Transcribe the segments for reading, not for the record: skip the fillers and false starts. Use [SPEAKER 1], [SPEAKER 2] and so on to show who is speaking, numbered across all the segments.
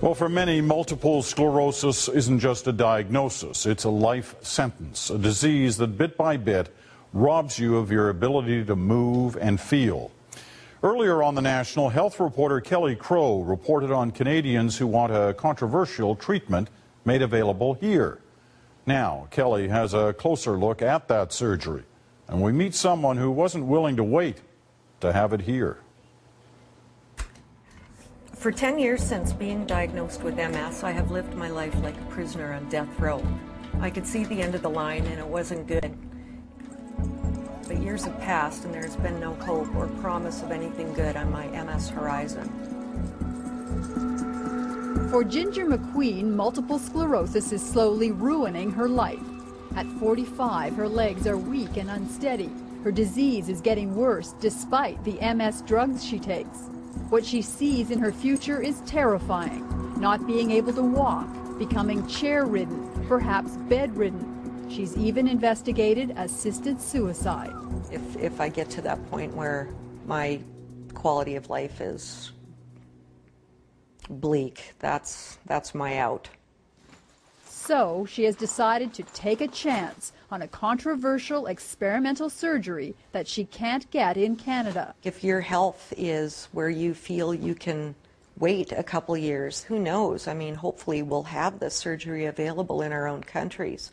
[SPEAKER 1] Well, for many, multiple sclerosis isn't just a diagnosis, it's a life sentence, a disease that bit by bit robs you of your ability to move and feel. Earlier on the National, health reporter Kelly Crow reported on Canadians who want a controversial treatment made available here. Now, Kelly has a closer look at that surgery, and we meet someone who wasn't willing to wait to have it here.
[SPEAKER 2] For 10 years since being diagnosed with MS, I have lived my life like a prisoner on death row. I could see the end of the line and it wasn't good. But years have passed and there's been no hope or promise of anything good on my MS horizon.
[SPEAKER 3] For Ginger McQueen, multiple sclerosis is slowly ruining her life. At 45, her legs are weak and unsteady. Her disease is getting worse despite the MS drugs she takes. What she sees in her future is terrifying. Not being able to walk, becoming chair-ridden, perhaps bedridden. She's even investigated assisted suicide.
[SPEAKER 2] If I get to that point where my quality of life is bleak, that's my out.
[SPEAKER 3] So she has decided to take a chance on a controversial experimental surgery that she can't get in Canada.
[SPEAKER 2] If your health is where you feel you can wait a couple years, who knows? I mean, hopefully we'll have this surgery available in our own countries.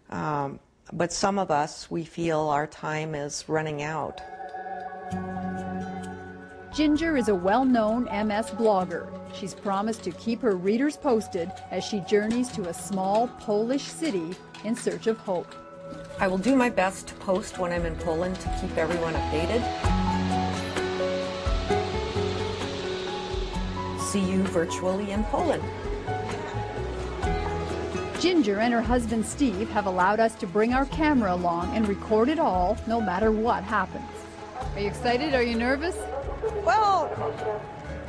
[SPEAKER 2] But some of us, we feel our time is running out.
[SPEAKER 3] Ginger is a well-known MS blogger. She's promised to keep her readers posted as she journeys to a small Polish city in search of hope.
[SPEAKER 2] I will do my best to post when I'm in Poland to keep everyone updated. See you virtually in Poland.
[SPEAKER 3] Ginger and her husband Steve have allowed us to bring our camera along and record it all, no matter what happens. Are you excited? Are you nervous?
[SPEAKER 4] Well,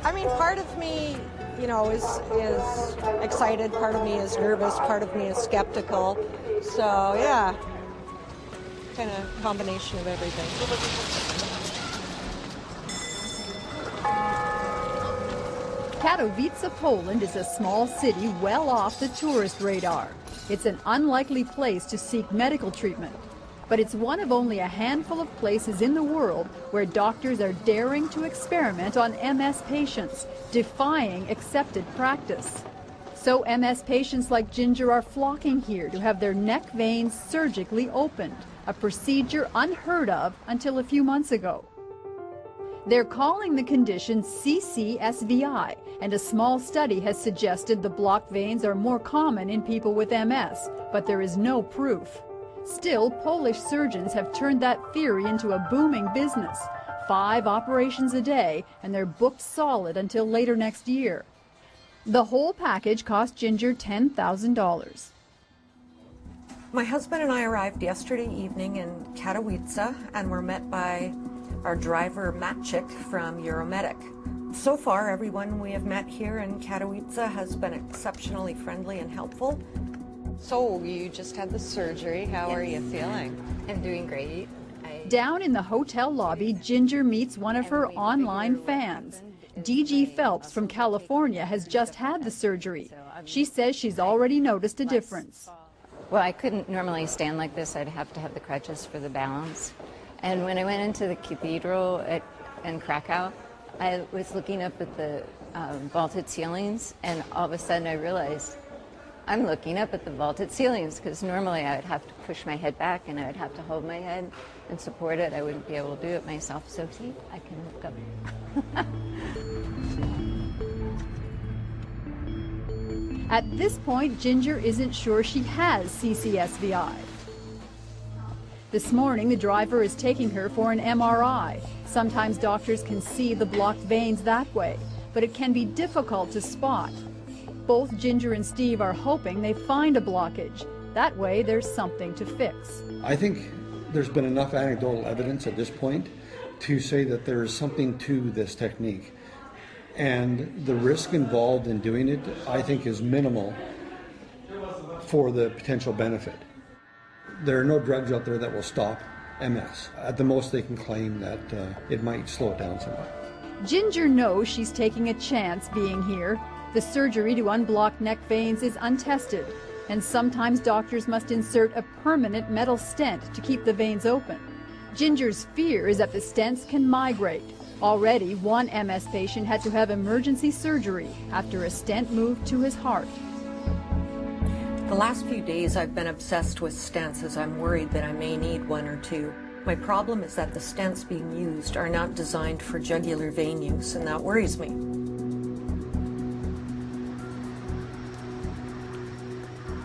[SPEAKER 4] I mean, part of me, you know, is excited, part of me is nervous, part of me is skeptical. So, yeah, kind of combination of everything.
[SPEAKER 3] Katowice, Poland is a small city well off the tourist radar. It's an unlikely place to seek medical treatment. But it's one of only a handful of places in the world where doctors are daring to experiment on MS patients, defying accepted practice. So MS patients like Ginger are flocking here to have their neck veins surgically opened, a procedure unheard of until a few months ago. They're calling the condition CCSVI, and a small study has suggested the blocked veins are more common in people with MS, but there is no proof. Still, Polish surgeons have turned that theory into a booming business. 5 operations a day, and they're booked solid until later next year. The whole package cost Ginger $10,000.
[SPEAKER 2] My husband and I arrived yesterday evening in Katowice and were met by our driver Maciek from Euromedic. So far, everyone we have met here in Katowice has been exceptionally friendly and helpful.
[SPEAKER 5] So you just had the surgery. How are you feeling?
[SPEAKER 6] I'm doing great.
[SPEAKER 3] Down in the hotel lobby, Ginger meets one of her online fans. DG Phelps from California has just had the surgery. She says she's already noticed a difference.
[SPEAKER 6] Well, I couldn't normally stand like this. I'd have to have the crutches for the balance. And when I went into the cathedral in Krakow, I was looking up at the vaulted ceilings, and all of a sudden I realized I'm looking up at the vaulted ceilings, because normally I would have to push my head back and I would have to hold my head and support it. I wouldn't be able to do it myself. So see, I can look up.
[SPEAKER 3] At this point, Ginger isn't sure she has CCSVI. This morning, the driver is taking her for an MRI. Sometimes doctors can see the blocked veins that way, but it can be difficult to spot. Both Ginger and Steve are hoping they find a blockage. That way, there's something to fix.
[SPEAKER 7] I think there's been enough anecdotal evidence at this point to say that there is something to this technique. And the risk involved in doing it, I think, is minimal for the potential benefit. There are no drugs out there that will stop MS. At the most, they can claim that it might slow it down somewhat.
[SPEAKER 3] Ginger knows she's taking a chance being here. The surgery to unblock neck veins is untested, and sometimes doctors must insert a permanent metal stent to keep the veins open. Ginger's fear is that the stents can migrate. Already, one MS patient had to have emergency surgery after a stent moved to his heart.
[SPEAKER 2] The last few days I've been obsessed with stents as I'm worried that I may need one or two. My problem is that the stents being used are not designed for jugular vein use, and that worries me.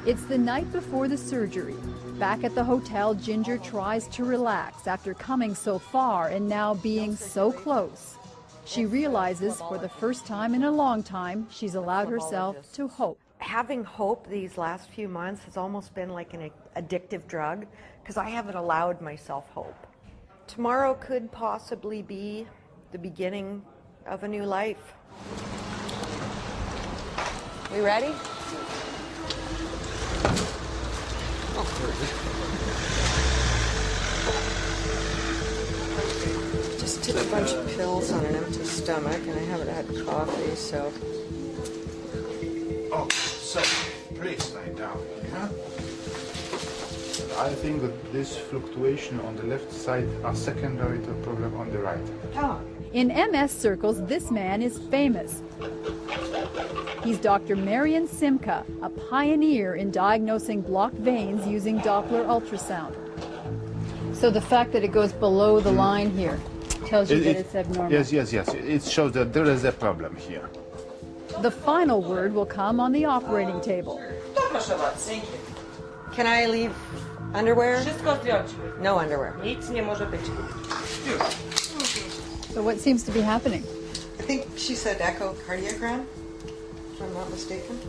[SPEAKER 3] It's the night before the surgery. Back at the hotel, Ginger tries to relax after coming so far and now being so close. She realizes for the first time in a long time she's allowed herself to hope.
[SPEAKER 2] Having hope these last few months has almost been like an addictive drug because I haven't allowed myself hope. Tomorrow could possibly be the beginning of a new life.
[SPEAKER 5] We ready?
[SPEAKER 2] Just took a bunch of pills on an empty stomach and I haven't had coffee, so...
[SPEAKER 8] Oh, so please lie down. Yeah? I think that this fluctuation on the left side are secondary to a problem on the right.
[SPEAKER 3] In MS circles, this man is famous. He's Dr. Marian Simca, a pioneer in diagnosing blocked veins using Doppler ultrasound. So the fact that it goes below the line here tells you that it's abnormal.
[SPEAKER 8] Yes. It shows that there is a problem here.
[SPEAKER 3] The final word will come on the operating table.
[SPEAKER 2] Can I leave underwear? No underwear.
[SPEAKER 3] So what seems to be happening?
[SPEAKER 2] I think she said echocardiogram, if I'm not mistaken.